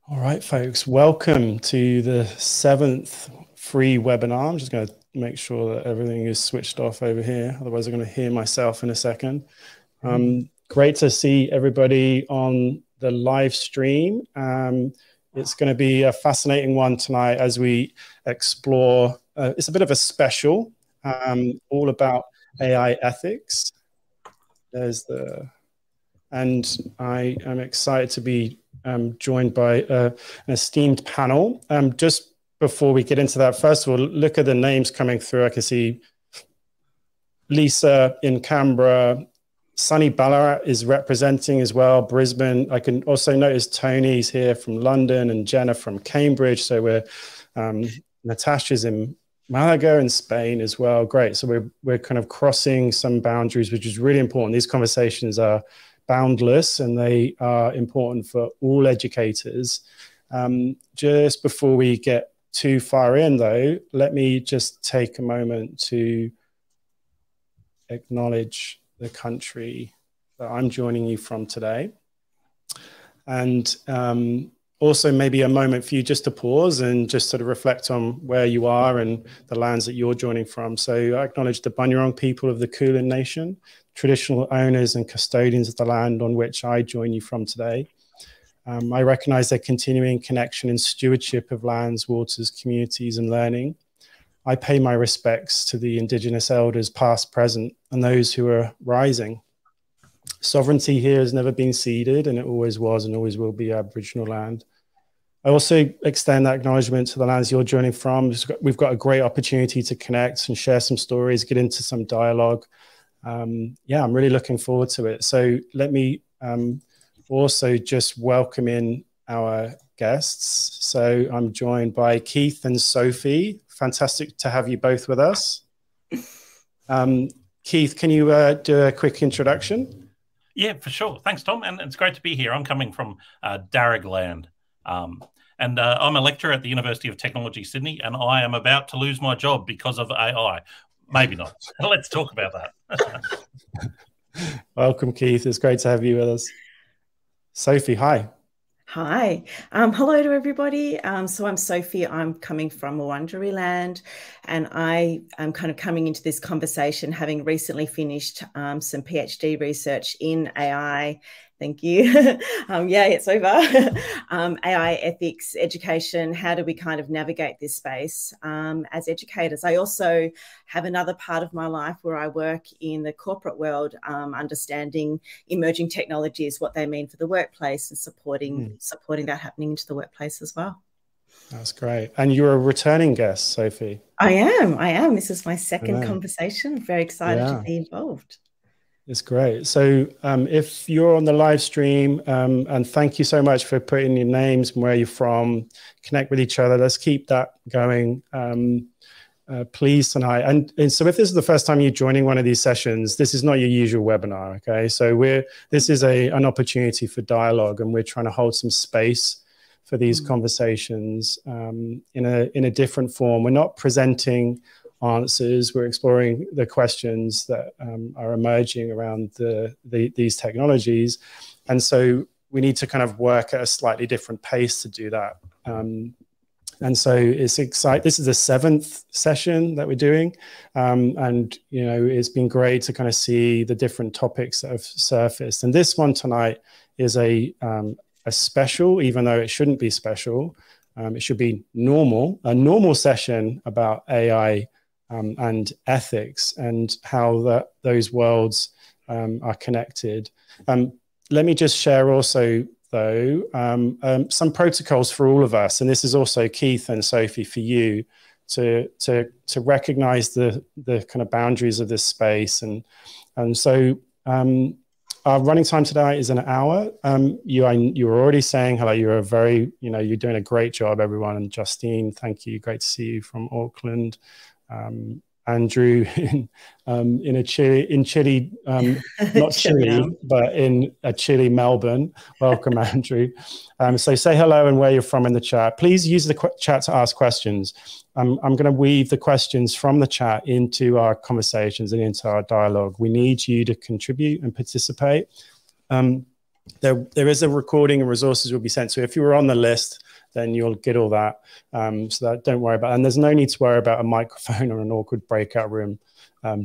All right, folks, welcome to the 7th free webinar. I'm just going to make sure that everything is switched off over here. Otherwise, I'm going to hear myself in a second. Great to see everybody on the live stream. It's going to be a fascinating one tonight as we explore. It's a bit of a special, all about AI ethics. And I am excited to be joined by an esteemed panel. Just before we get into that, first of all, look at the names coming through. I can see Lisa in Canberra, Sunny Ballarat is representing as well, Brisbane. I can also notice Tony's here from London and Jenna from Cambridge. So Natasha's in Malaga in Spain as well. Great. So we're kind of crossing some boundaries, which is really important. These conversations are boundless and they are important for all educators. Just before we get too far in though, let me just take a moment to acknowledge the country that I'm joining you from today. And also maybe a moment for you just to pause and just sort of reflect on where you are and the lands that you're joining from. So I acknowledge the Bunurong people of the Kulin Nation, traditional owners and custodians of the land on which I join you from today. I recognize their continuing connection and stewardship of lands, waters, communities, and learning. I pay my respects to the Indigenous elders past, present, and those who are rising. Sovereignty here has never been ceded, and it always was and always will be Aboriginal land. I also extend that acknowledgement to the lands you're joining from. We've got a great opportunity to connect and share some stories, get into some dialogue. Yeah, I'm really looking forward to it. So let me also just welcome in our guests. So I'm joined by Keith and Sophie. Fantastic to have you both with us. Keith, can you do a quick introduction? Yeah, for sure. Thanks, Tom. And it's great to be here. I'm coming from Darragland. And I'm a lecturer at the University of Technology, Sydney, and I am about to lose my job because of AI. Maybe not. Let's talk about that. Welcome, Keith. It's great to have you with us. Sophie, hi. Hi. Hello to everybody. So I'm Sophie. I'm coming from Wurundjeri land, and I am kind of coming into this conversation having recently finished some PhD research in AI. Thank you. Yeah, it's over. AI ethics, education. How do we kind of navigate this space as educators? I also have another part of my life where I work in the corporate world, understanding emerging technologies, what they mean for the workplace, and supporting that happening into the workplace as well. That's great. And you're a returning guest, Sophie. I am. This is my second conversation. Very excited to be involved. It's great. So if you're on the live stream, and thank you so much for putting your names and where you're from, connect with each other. Let's keep that going, please, tonight. And so if this is the first time you're joining one of these sessions, this is not your usual webinar, okay? So this is an opportunity for dialogue, and we're trying to hold some space for these conversations in a different form. We're not presenting answers. We're exploring the questions that are emerging around these technologies. And so we need to kind of work at a slightly different pace to do that. And so it's exciting. This is the 7th session that we're doing. And, you know, it's been great to kind of see the different topics that have surfaced. And this one tonight is a special, even though it shouldn't be special. It should be a normal session about AI and ethics and how those worlds are connected. Let me just share also, though, some protocols for all of us, and this is also Keith and Sophie for you to recognize the kind of boundaries of this space. And so our running time today is an hour. You were already saying hello. You're you're doing a great job, everyone. And Justine, thank you. Great to see you from Auckland. Andrew in Chile, not Chile, but in a chilly Melbourne. Welcome, Andrew. So say hello and where you're from in the chat. Please use the chat to ask questions. I'm going to weave the questions from the chat into our conversations and into our dialogue. We need you to contribute and participate. there is a recording and resources will be sent. So if you were on the list, then you'll get all that. So that don't worry about it. And there's no need to worry about a microphone or an awkward breakout room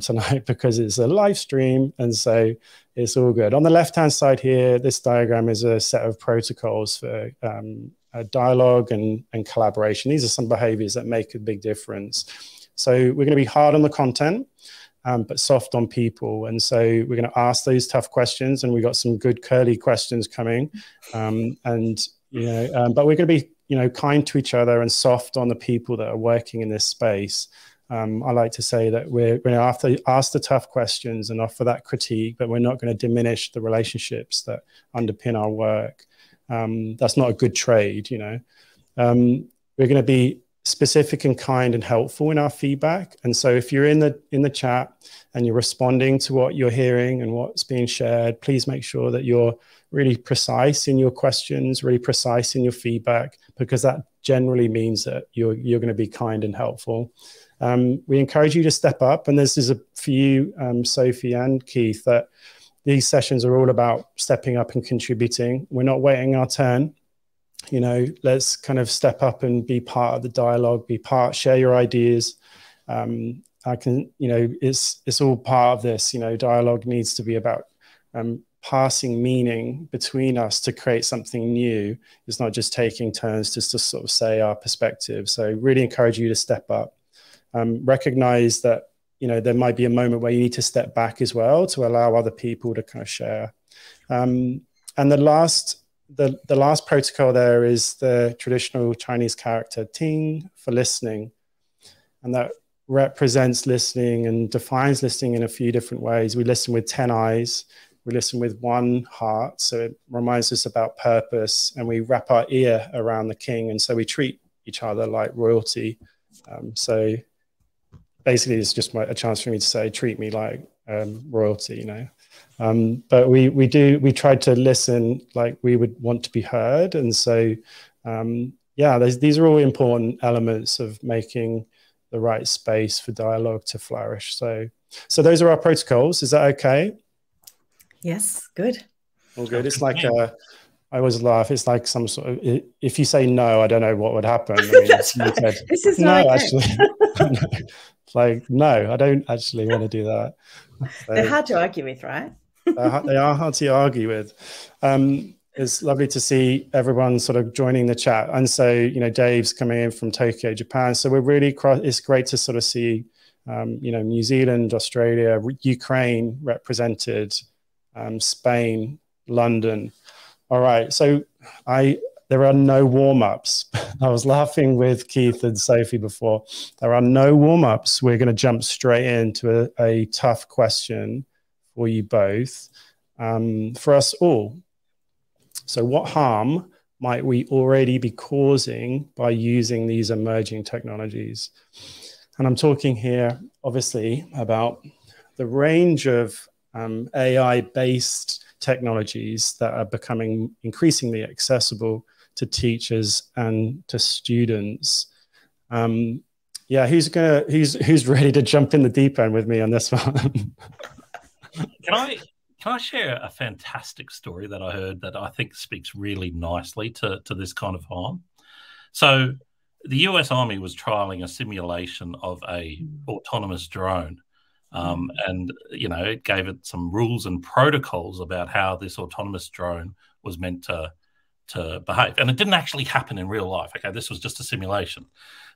tonight, because it's a live stream, and so it's all good. On the left-hand side here, this diagram is a set of protocols for dialogue and collaboration. These are some behaviors that make a big difference. So we're going to be hard on the content, but soft on people. And so we're going to ask those tough questions, and we've got some good curly questions coming. But we're going to be, kind to each other and soft on the people that are working in this space. I like to say that we're going to ask the tough questions and offer that critique, but we're not going to diminish the relationships that underpin our work. That's not a good trade, We're going to be specific and kind and helpful in our feedback. And so if you're in the chat and you're responding to what you're hearing and what's being shared, please make sure that you're really precise in your questions, really precise in your feedback, because that generally means that you're going to be kind and helpful. We encourage you to step up, and this is for you, Sophie and Keith, that these sessions are all about stepping up and contributing. We're not waiting our turn. Let's kind of step up and be part of the dialogue, share your ideas. It's all part of this, dialogue needs to be about passing meaning between us to create something new. It's not just taking turns just to sort of say our perspective. So really encourage you to step up. Recognize that, there might be a moment where you need to step back as well to allow other people to kind of share. And the last protocol there is the traditional Chinese character Ting for listening. And that represents listening and defines listening in a few different ways. We listen with 10 eyes. We listen with one heart. So it reminds us about purpose, and we wrap our ear around the king. And so we treat each other like royalty. So basically it's just a chance for me to say, treat me like royalty, but we try to listen like we would want to be heard. And so, these are all important elements of making the right space for dialogue to flourish. So those are our protocols. Is that okay? Yes, good. All good. It's like I always laugh. It's like some sort of, if you say no, I don't know what would happen. That's right. Said, this is no, actually. Like, no, I don't actually want to do that. So, they're hard to argue with, right? They are hard to argue with. It's lovely to see everyone sort of joining the chat. And so, Dave's coming in from Tokyo, Japan. So we're really, it's great to sort of see, New Zealand, Australia, Ukraine represented, Spain, London. All right. So there are no warm-ups. I was laughing with Keith and Sophie before. There are no warm-ups. We're going to jump straight into a tough question for you both, for us all. So what harm might we already be causing by using these emerging technologies? And I'm talking here, obviously, about the range of AI-based technologies that are becoming increasingly accessible to teachers and to students. Who's ready to jump in the deep end with me on this one? Can I share a fantastic story that I heard that I think speaks really nicely to this kind of harm? So the US Army was trialing a simulation of a autonomous drone. And, it gave it some rules and protocols about how this autonomous drone was meant to behave. And it didn't actually happen in real life. Okay, this was just a simulation.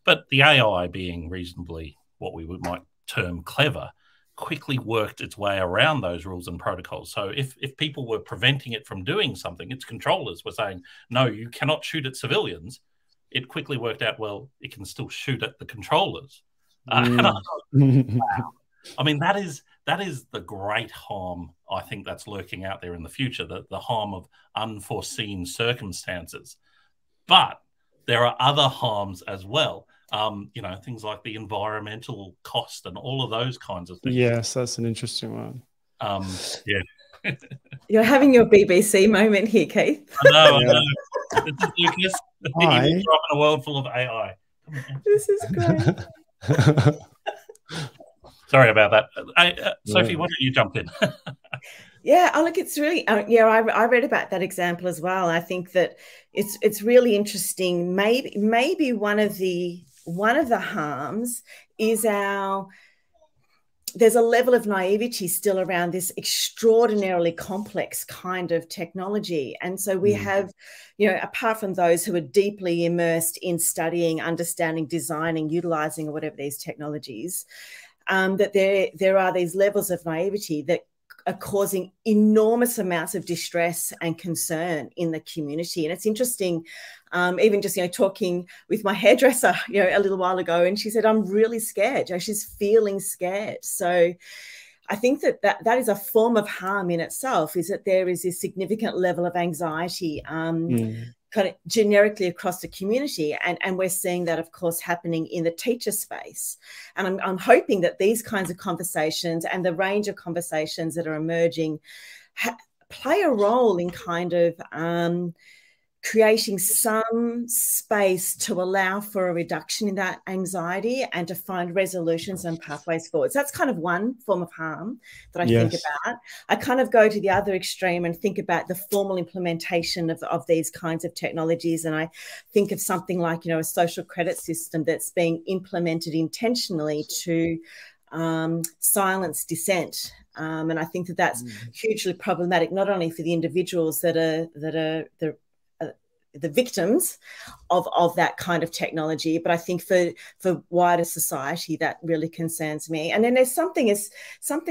But the AI, being reasonably what we might term clever, quickly worked its way around those rules and protocols. So if people were preventing it from doing something, its controllers were saying, no, you cannot shoot at civilians. It quickly worked out, well, it can still shoot at the controllers. And I thought, wow. I mean, that is the great harm, I think, that's lurking out there in the future, the harm of unforeseen circumstances. But there are other harms as well, things like the environmental cost and all of those kinds of things. Yes, that's an interesting one. Yeah. You're having your BBC moment here, Keith. I know. This is Lucas. He will grow up in a world full of AI. This is great. Sorry about that. Sophie, why don't you jump in? Yeah, oh, look, it's really, yeah, I read about that example as well. I think that it's really interesting. Maybe one of the harms is there's a level of naivety still around this extraordinarily complex kind of technology. And so we have, you know, apart from those who are deeply immersed in studying, understanding, designing, utilizing, or whatever these technologies, that there are these levels of naivety that are causing enormous amounts of distress and concern in the community. And it's interesting, even just, you know, talking with my hairdresser, you know, a little while ago, and she said, I'm really scared. You know, she's feeling scared. So I think that is a form of harm in itself, is that there is a significant level of anxiety kind of generically across the community. And we're seeing that, of course, happening in the teacher space. And I'm hoping that these kinds of conversations and the range of conversations that are emerging play a role in kind of creating some space to allow for a reduction in that anxiety and to find resolutions and pathways forward. So that's kind of one form of harm that I think about. I kind of go to the other extreme and think about the formal implementation of these kinds of technologies. And I think of something like, you know, a social credit system that's being implemented intentionally to silence dissent. And I think that that's hugely problematic, not only for the individuals that are the victims of that kind of technology, but I think for wider society, that really concerns me. And then there's something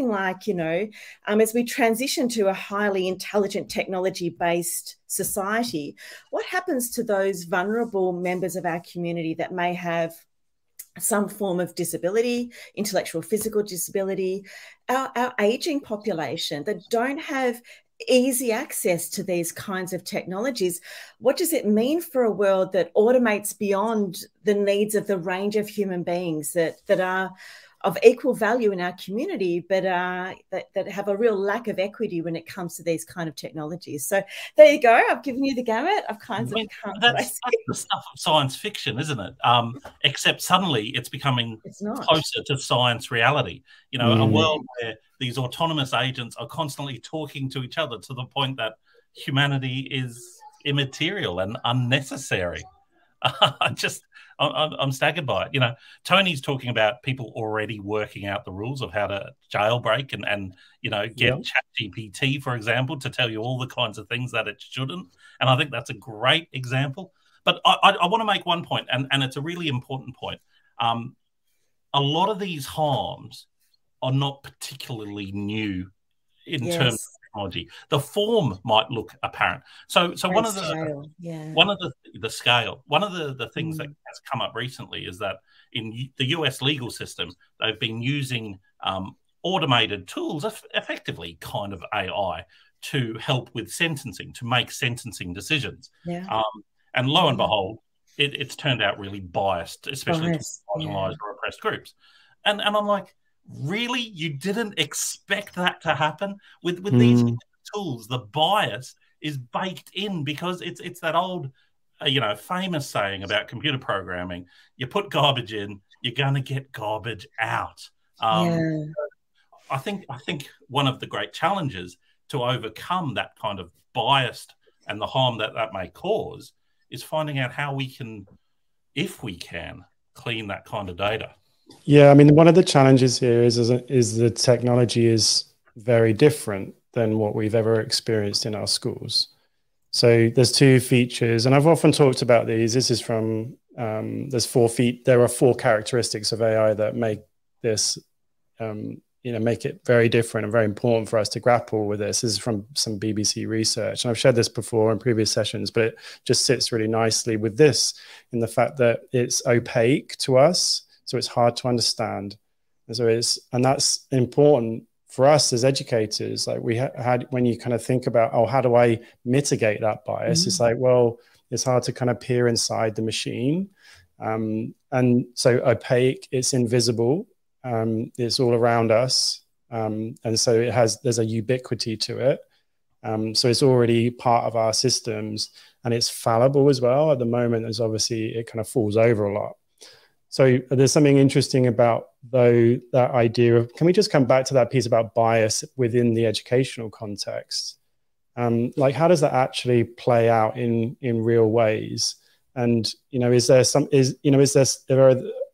like, you know, as we transition to a highly intelligent technology-based society, what happens to those vulnerable members of our community that may have some form of disability, intellectual, physical disability, our aging population that don't have easy access to these kinds of technologies? What does it mean for a world that automates beyond the needs of the range of human beings that are of equal value in our community, but that have a real lack of equity when it comes to these kind of technologies? So there you go. I've given you the gamut of kinds of that's the stuff of science fiction, isn't it? Except suddenly it's becoming closer to science reality. You know, a world where these autonomous agents are constantly talking to each other to the point that humanity is immaterial and unnecessary. I'm staggered by it. You know, Tony's talking about people already working out the rules of how to jailbreak and you know, get ChatGPT, for example, to tell you all the kinds of things that it shouldn't. And I think that's a great example. But I want to make one point, and it's a really important point. A lot of these harms are not particularly new in terms of technology. The form might look apparent. So one of the scale, one of the things that has come up recently is that in the US legal system, they've been using automated tools, effectively kind of AI, to help with sentencing, to make sentencing decisions. And lo and behold, it's turned out really biased, especially to marginalized or oppressed groups. And I'm like, really? You didn't expect that to happen? With these tools, the bias is baked in, because it's that old, you know, famous saying about computer programming: you put garbage in, you're going to get garbage out. I think one of the great challenges to overcome that kind of bias and the harm that may cause is finding out how we can, if we can, clean that kind of data. Yeah, I mean, one of the challenges here is the technology is very different than what we've ever experienced in our schools. So there's two features, and I've often talked about these. This is from there are four characteristics of AI that make this, you know, make it very different and very important for us to grapple with this. This is from some BBC research, and I've shared this before in previous sessions, but it just sits really nicely with this in the fact that it's opaque to us. So it's hard to understand. And that's important for us as educators. Like we had, when you kind of think about, oh, how do I mitigate that bias? It's like, well, it's hard to kind of peer inside the machine. And so opaque, it's invisible. It's all around us. And so there's a ubiquity to it. So it's already part of our systems, and it's fallible as well. At the moment, there's obviously, it kind of falls over a lot. So there's something interesting about though that idea of, can we just come back to that piece about bias within the educational context? Like, how does that actually play out in real ways? And, you know, is there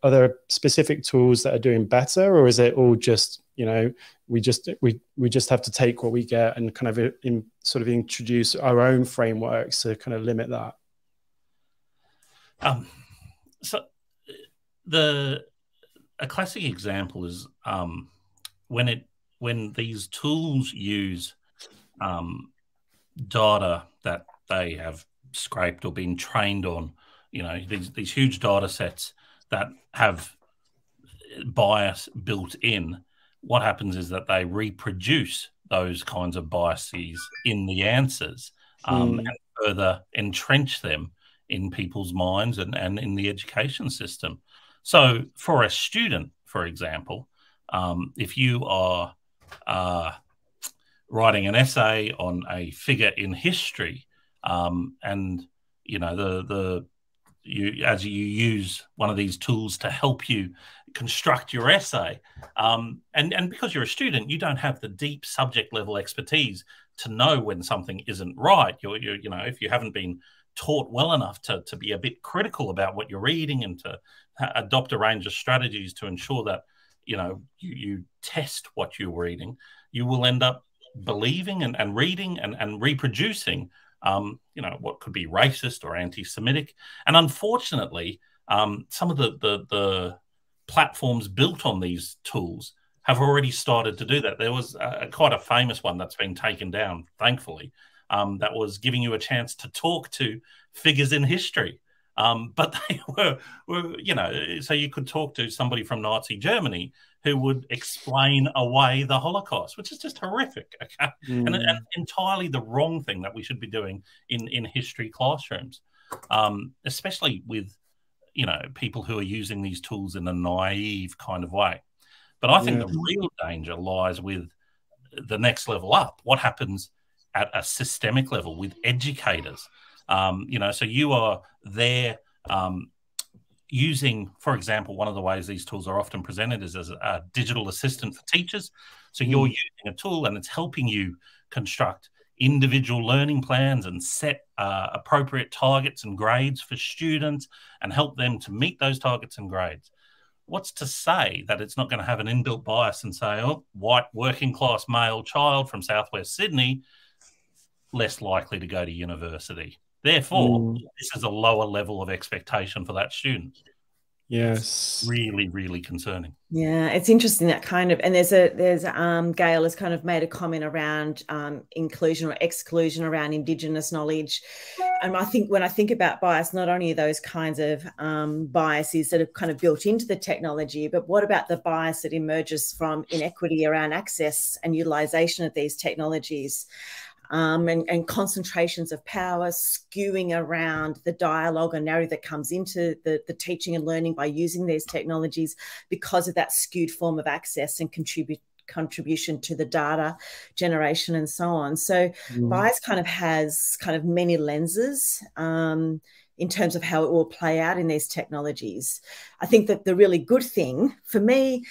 are there specific tools that are doing better, or is it all just, you know, we just have to take what we get and kind of sort of introduce our own frameworks to kind of limit that? So a classic example is when these tools use data that they have scraped or been trained on, you know, these huge data sets that have bias built in. What happens is that they reproduce those kinds of biases in the answers, and further entrench them in people's minds and in the education system. So for a student, for example, if you are writing an essay on a figure in history, and you know as you use one of these tools to help you construct your essay, and because you're a student, you don't have the deep subject level expertise to know when something isn't right. You know, if you haven't been taught well enough to be a bit critical about what you're reading and to adopt a range of strategies to ensure that, you know, you test what you're reading, you will end up believing and reading and reproducing, you know, what could be racist or anti-Semitic. And unfortunately, some of the platforms built on these tools have already started to do that. There was quite a famous one that's been taken down, thankfully, that was giving you a chance to talk to figures in history. But they were, you know, so you could talk to somebody from Nazi Germany who would explain away the Holocaust, which is just horrific, okay? And entirely the wrong thing that we should be doing in history classrooms, especially with, you know, people who are using these tools in a naive kind of way. But I think the real danger lies with the next level up. What happens at a systemic level with educators? You know, so you are there using, for example, one of the ways these tools are often presented is as a digital assistant for teachers. So you're using a tool and it's helping you construct individual learning plans and set appropriate targets and grades for students and help them to meet those targets and grades. What's to say that it's not going to have an inbuilt bias and say, oh, white working class male child from Southwest Sydney, less likely to go to university. Therefore, this is a lower level of expectation for that student. Yes. It's really, really concerning. Yeah, it's interesting that kind of, and there's Gail has kind of made a comment around inclusion or exclusion around Indigenous knowledge. And I think when I think about bias, not only are those kinds of biases that are kind of built into the technology, but what about the bias that emerges from inequity around access and utilization of these technologies? And concentrations of power skewing around the dialogue and narrative that comes into the teaching and learning by using these technologies because of that skewed form of access and contribution to the data generation and so on. So bias kind of has kind of many lenses in terms of how it will play out in these technologies. I think that the really good thing for me,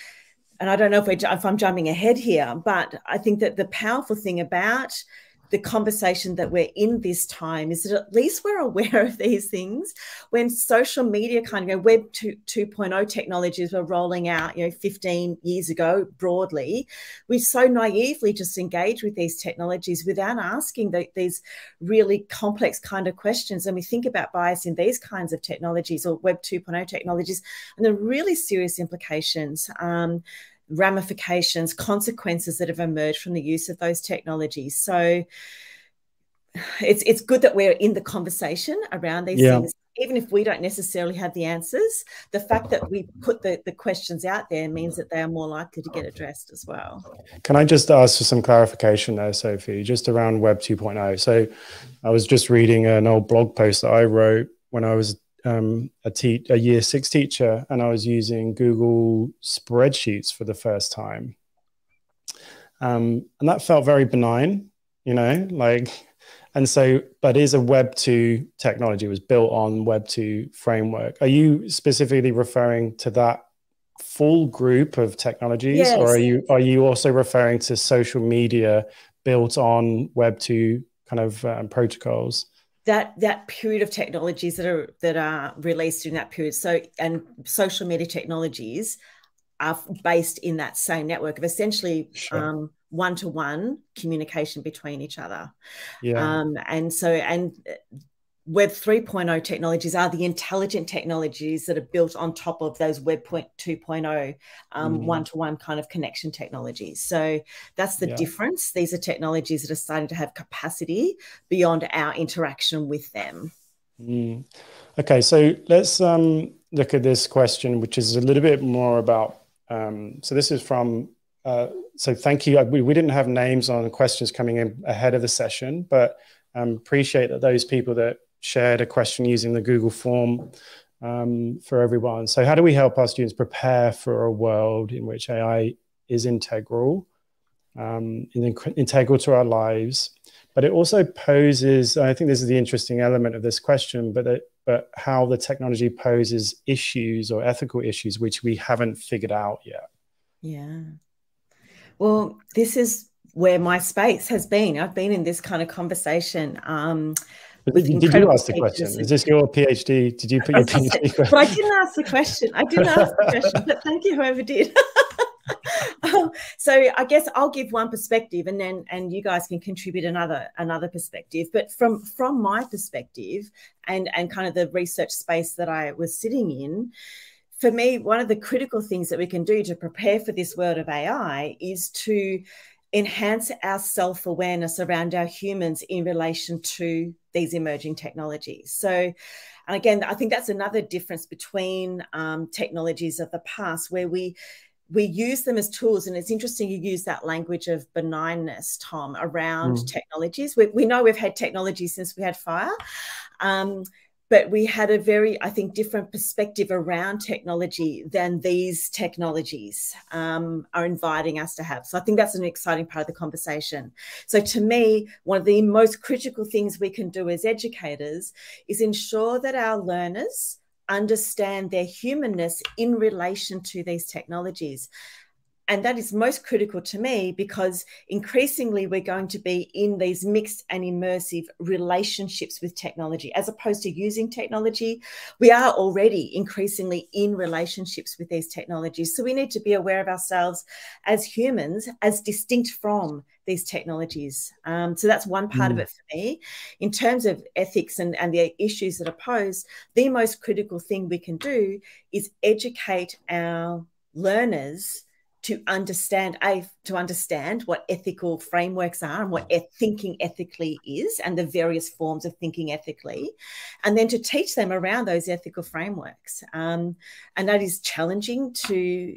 and I don't know if I'm jumping ahead here, but I think that the powerful thing about the conversation that we're in this time is that at least we're aware of these things. When social media kind of Web 2.0 technologies were rolling out, 15 years ago broadly, we so naively just engage with these technologies without asking these really complex kind of questions. And we think about bias in these kinds of technologies or Web 2.0 technologies and the really serious implications, ramifications, consequences that have emerged from the use of those technologies. So it's good that we're in the conversation around these things, even if we don't necessarily have the answers. The fact that we put the questions out there means that they are more likely to get addressed as well. Can I just ask for some clarification there, Sophie, just around Web 2.0? So I was just reading an old blog post that I wrote when I was a year 6 teacher, and I was using Google spreadsheets for the first time, and that felt very benign, like, And so, but is a Web 2 technology, was built on Web 2 framework. Are you specifically referring to that full group of technologies? Yes. Or are you also referring to social media built on Web 2 kind of protocols? That period of technologies that are released in that period. So, and social media technologies are based in that same network of essentially one-to-one communication between each other. Yeah. And Web 3.0 technologies are the intelligent technologies that are built on top of those Web 2.0 one-to-one kind of connection technologies. So that's the difference. These are technologies that are starting to have capacity beyond our interaction with them. Okay, so let's look at this question, which is a little bit more about, so this is from, so thank you. We didn't have names on questions coming in ahead of the session, but appreciate that those people that shared a question using the Google form for everyone. So how do we help our students prepare for a world in which AI is integral to our lives? But it also poses, I think this is the interesting element of this question, but how the technology poses issues or ethical issues which we haven't figured out yet. Yeah. Well, this is where my space has been. I've been in this kind of conversation. Did you ask the question? Is this your PhD? Did you put your PhD question? But I didn't ask the question. But thank you, whoever did. So I guess I'll give one perspective, and you guys can contribute another perspective. But from my perspective, and kind of the research space that I was sitting in, for me, one of the critical things that we can do to prepare for this world of AI is to enhance our self-awareness around our humans in relation to these emerging technologies. So, and again, I think that's another difference between technologies of the past, where we use them as tools. And it's interesting you use that language of benignness, Tom, around technologies. We know we've had technology since we had fire. But we had a very, I think, different perspective around technology than these technologies are inviting us to have. So I think that's an exciting part of the conversation. So to me, one of the most critical things we can do as educators is ensure that our learners understand their humanness in relation to these technologies. And that is most critical to me, because increasingly we're going to be in these mixed and immersive relationships with technology. As opposed to using technology, we are already increasingly in relationships with these technologies. So we need to be aware of ourselves as humans, as distinct from these technologies. So that's one part of it for me. In terms of ethics and the issues that are posed, the most critical thing we can do is educate our learners to understand what ethical frameworks are and what thinking ethically is, and the various forms of thinking ethically, and then to teach them around those ethical frameworks. And that is challenging to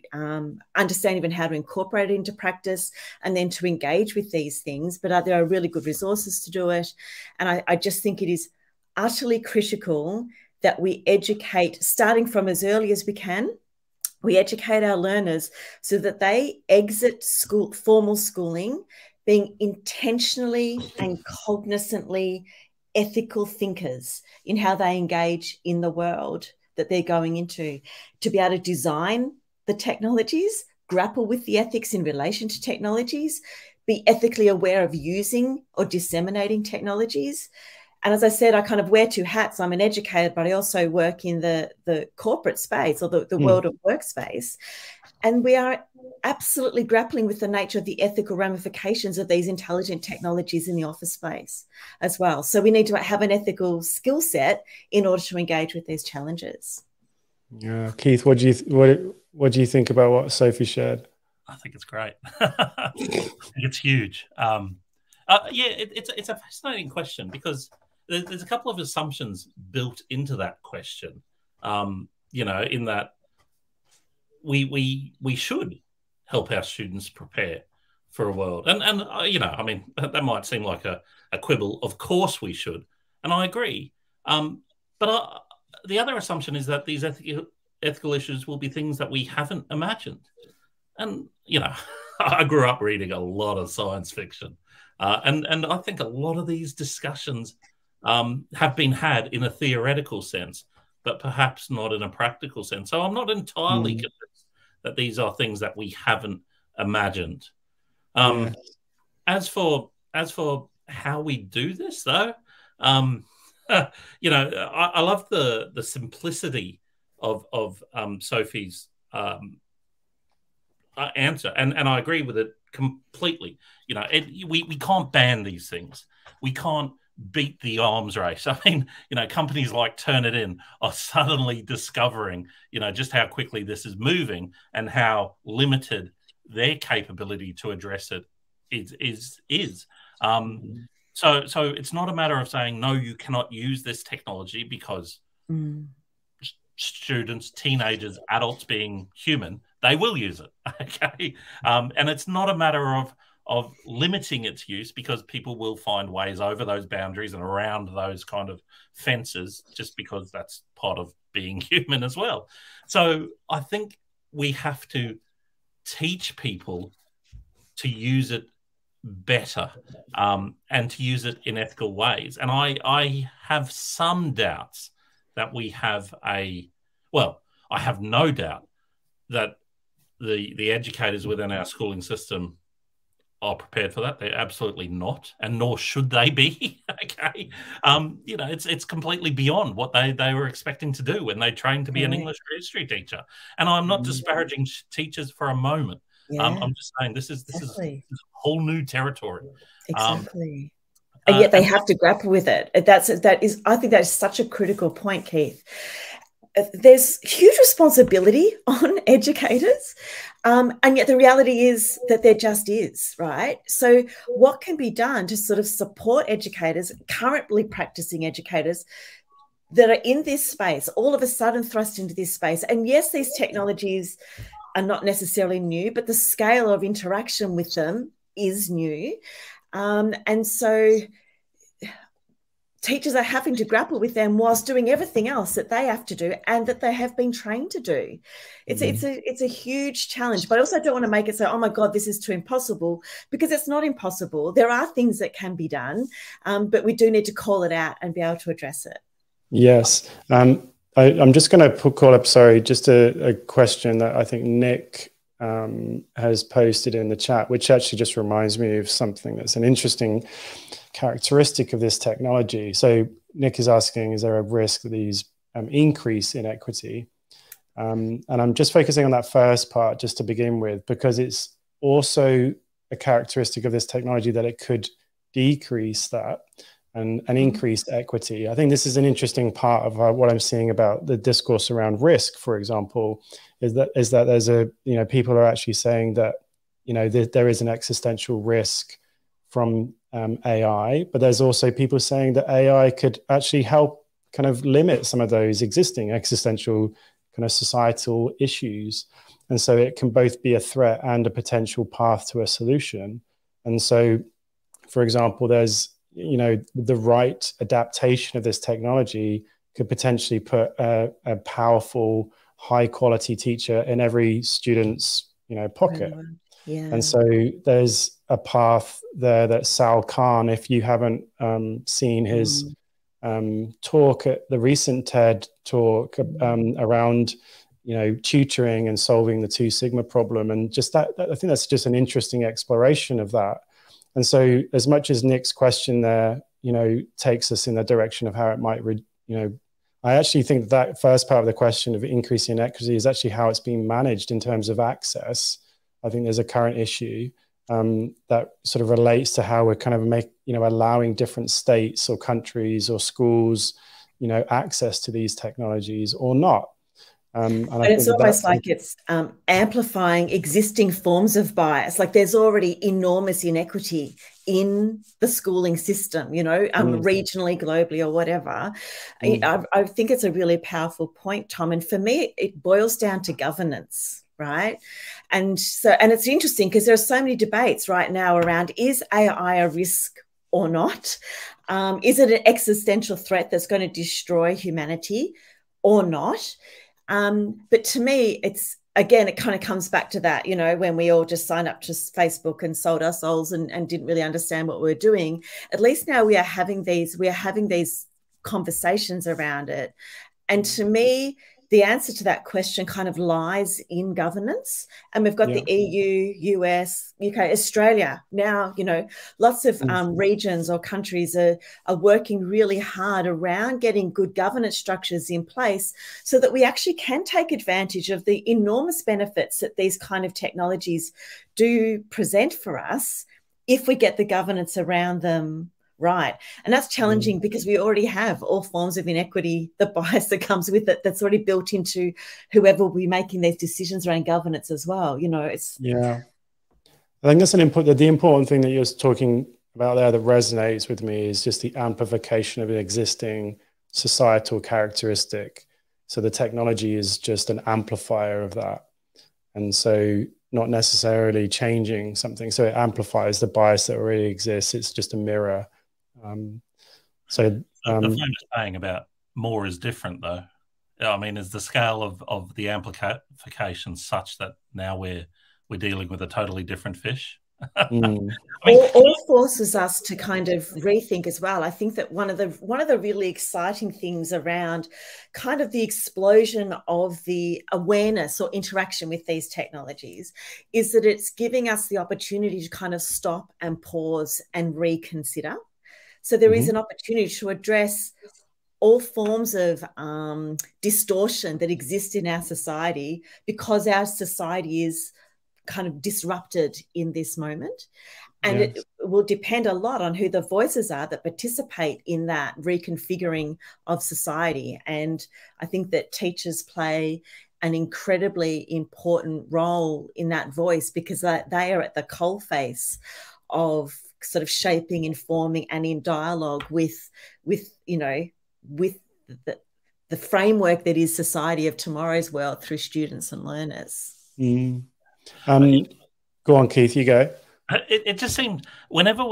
understand even how to incorporate it into practice and then to engage with these things. But there are really good resources to do it. And I just think it is utterly critical that we educate, starting from as early as we can. We educate our learners so that they exit formal schooling being intentionally and cognizantly ethical thinkers in how they engage in the world that they're going into, to be able to design the technologies, grapple with the ethics in relation to technologies, be ethically aware of using or disseminating technologies. And as I said, I kind of wear two hats. I'm an educator, but I also work in the corporate space, or the world of workspace. And we are absolutely grappling with the nature of the ethical ramifications of these intelligent technologies in the office space as well. So we need to have an ethical skill set in order to engage with these challenges. Yeah, Keith, what do you think about what Sophie shared? I think it's great. I think it's huge. Yeah, it's a fascinating question, because there's a couple of assumptions built into that question. You know, in that we should help our students prepare for a world, and you know, I mean, that might seem like a quibble. Of course we should, and I agree. But the other assumption is that these ethical issues will be things that we haven't imagined. And you know, I grew up reading a lot of science fiction. And I think a lot of these discussions have been had in a theoretical sense, but perhaps not in a practical sense. So I'm not entirely convinced that these are things that we haven't imagined. As for how we do this, though, you know, I love the simplicity of Sophie's answer, and I agree with it completely. You know, we can't ban these things. We can't beat the arms race. I mean, you know, companies like Turnitin are suddenly discovering, you know, just how quickly this is moving and how limited their capability to address it is. So it's not a matter of saying, no, you cannot use this technology because students, teenagers, adults being human, they will use it. Okay. And it's not a matter of limiting its use, because people will find ways over those boundaries and around those kind of fences, just because that's part of being human as well. So I think we have to teach people to use it better, and to use it in ethical ways. And I have some doubts that we have I have no doubt that the educators within our schooling system are prepared for that. They're absolutely not, and nor should they be. Okay. You know, it's completely beyond what they were expecting to do when they trained to be an English or history teacher. And I'm not disparaging teachers for a moment. I'm just saying this is whole new territory. Exactly. And yet they have to grapple with it. I think that is such a critical point, Keith. There's huge responsibility on educators, and yet the reality is that there just is, right? So what can be done to sort of support educators, currently practicing educators, that are in this space, all of a sudden thrust into this space? And yes, these technologies are not necessarily new, but the scale of interaction with them is new. And so teachers are having to grapple with them whilst doing everything else that they have to do and that they have been trained to do. It's a huge challenge, but I also don't want to make it so, oh my God, this is too impossible, because it's not impossible. There are things that can be done, but we do need to call it out and be able to address it. Yes. I'm just going to call up, sorry, just a question that I think Nick has posted in the chat, which actually just reminds me of something that's an interesting characteristic of this technology. So Nick is asking, is there a risk that these increase inequity? And I'm just focusing on that first part just to begin with, because it's also a characteristic of this technology that it could decrease that and increase equity. I think this is an interesting part of what I'm seeing about the discourse around risk, for example, is that there's people are actually saying that, there is an existential risk from AI, but there's also people saying that AI could actually help kind of limit some of those existing existential kind of societal issues. And so it can both be a threat and a potential path to a solution. And so, for example, there's, the right adaptation of this technology could potentially put a powerful, high quality teacher in every student's, pocket. Yeah. And so there's a path there that Sal Khan, if you haven't seen his talk at the recent TED talk around, tutoring and solving the 2 Sigma problem, and just that, I think that's just an interesting exploration of that. And so as much as Nick's question there, takes us in the direction of how it might, I actually think that first part of the question of increasing inequity is actually how it's being managed in terms of access. I think there's a current issue that sort of relates to how we're kind of allowing different states or countries or schools, access to these technologies or not. And it's almost like it's amplifying existing forms of bias. Like there's already enormous inequity in the schooling system, regionally, globally, or whatever. I think it's a really powerful point, Tom. And for me, it boils down to governance. Right. And it's interesting because there are so many debates right now around, is AI a risk or not? Is it an existential threat that's going to destroy humanity or not? But to me, again, it kind of comes back to that, you know, when we all just signed up to Facebook and sold our souls and didn't really understand what we were doing. At least now we are having these conversations around it. And to me, the answer to that question kind of lies in governance. And we've got the EU, US, UK, Australia. Now, you know, lots of regions or countries are working really hard around getting good governance structures in place so that we actually can take advantage of the enormous benefits that these kind of technologies do present for us if we get the governance around them right. And that's challenging because we already have all forms of inequity, the bias that comes with it, that's already built into whoever will be making these decisions around governance as well. You know, it's... Yeah. I think that's the important thing that you're talking about there that resonates with me is just the amplification of an existing societal characteristic. So the technology is just an amplifier of that. And so not necessarily changing something. So it amplifies the bias that already exists. It's just a mirror. The famous saying about more is different, though. I mean, is the scale of the amplification such that now we're dealing with a totally different fish? I mean, all forces us to kind of rethink as well. I think that one of the really exciting things around kind of the explosion of the awareness or interaction with these technologies is that it's giving us the opportunity to kind of stop and pause and reconsider. So there is an opportunity to address all forms of distortion that exist in our society because our society is kind of disrupted in this moment. And it will depend a lot on who the voices are that participate in that reconfiguring of society. And I think that teachers play an incredibly important role in that voice because they are at the coalface of sort of shaping, informing, and in dialogue with the framework that is society of tomorrow's world through students and learners. Go on, Keith, you go. It just seems whenever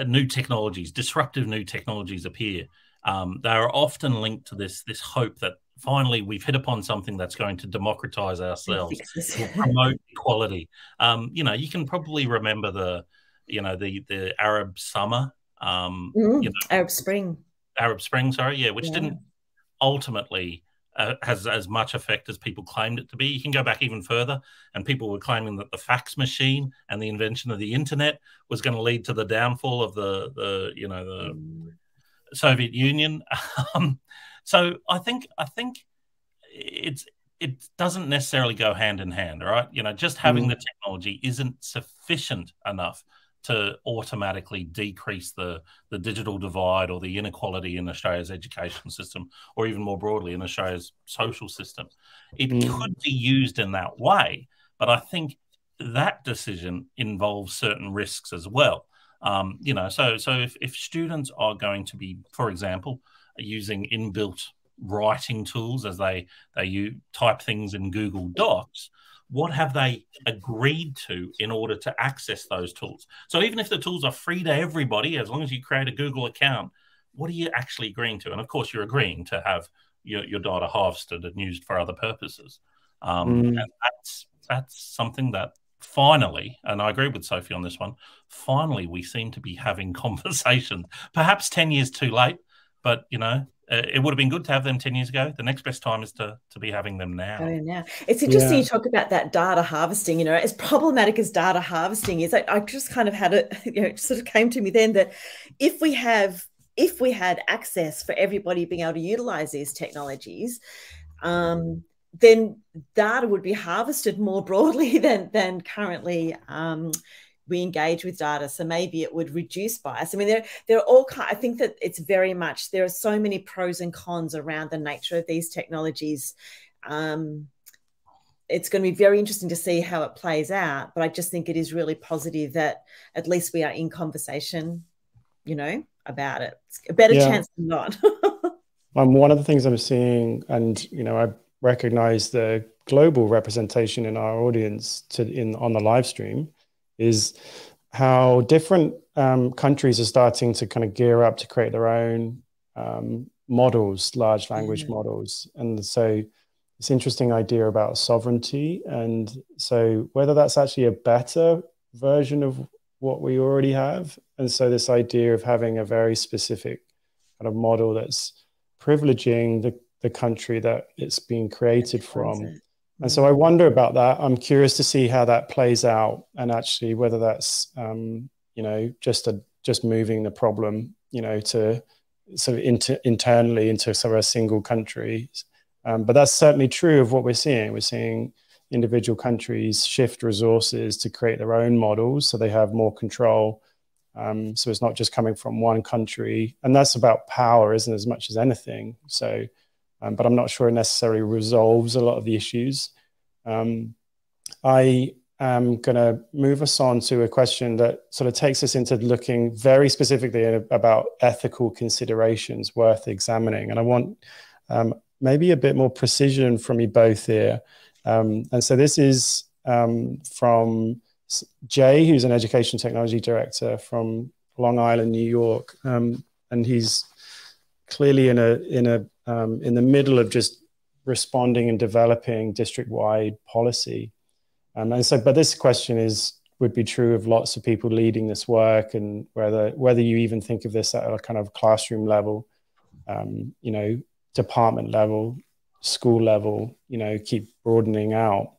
new technologies, disruptive new technologies appear, they are often linked to this hope that finally we've hit upon something that's going to democratize ourselves, will promote equality. You know, you can probably remember the Arab summer, Arab Spring, sorry, which didn't ultimately has as much effect as people claimed it to be. You can go back even further, and people were claiming that the fax machine and the invention of the internet was going to lead to the downfall of the Soviet Union. So I think it doesn't necessarily go hand in hand, all right? You know, just having the technology isn't sufficient enough to automatically decrease the digital divide or the inequality in Australia's education system, or even more broadly in Australia's social system. It could be used in that way, but I think that decision involves certain risks as well. You know, so if students are going to be, for example, using inbuilt writing tools as they type things in Google Docs, what have they agreed to in order to access those tools? So even if the tools are free to everybody, as long as you create a Google account, what are you actually agreeing to? And of course, you're agreeing to have your data harvested and used for other purposes. And that's something that finally, and I agree with Sophie on this one, finally we seem to be having conversations. Perhaps 10 years too late, but, you know, it would have been good to have them 10 years ago. The next best time is to be having them now. It's interesting you talk about that data harvesting. You know, as problematic as data harvesting is, I just kind of had it, you know, it sort of came to me then that if we had access for everybody being able to utilize these technologies, then data would be harvested more broadly than currently we engage with data. So maybe it would reduce bias. I mean, there are all I think that it's very much, there are so many pros and cons around the nature of these technologies. It's going to be very interesting to see how it plays out, but I just think it is really positive that at least we are in conversation, you know, about it. It's a better chance than not. One of the things I'm seeing, and, you know, I recognize the global representation in our audience on the live stream, is how different countries are starting to kind of gear up to create their own models, large language models. And so this interesting idea about sovereignty. And so whether that's actually a better version of what we already have. And so this idea of having a very specific kind of model that's privileging the country that it's being created from. And so I wonder about that. I'm curious to see how that plays out, and actually whether that's, you know, just moving the problem, you know, to sort of internally into sort of a single country. But that's certainly true of what we're seeing. We're seeing individual countries shift resources to create their own models, so they have more control. So it's not just coming from one country, and that's about power, isn't it, as much as anything. So, but I'm not sure it necessarily resolves a lot of the issues. I am going to move us on to a question that sort of takes us into looking very specifically about ethical considerations worth examining. And I want maybe a bit more precision from you both here. And so this is from Jay, who's an education technology director from Long Island, New York. And he's clearly in the middle of just responding and developing district-wide policy. And so, but this question would be true of lots of people leading this work, and whether you even think of this at a kind of classroom level, you know, department level, school level, you know, keep broadening out.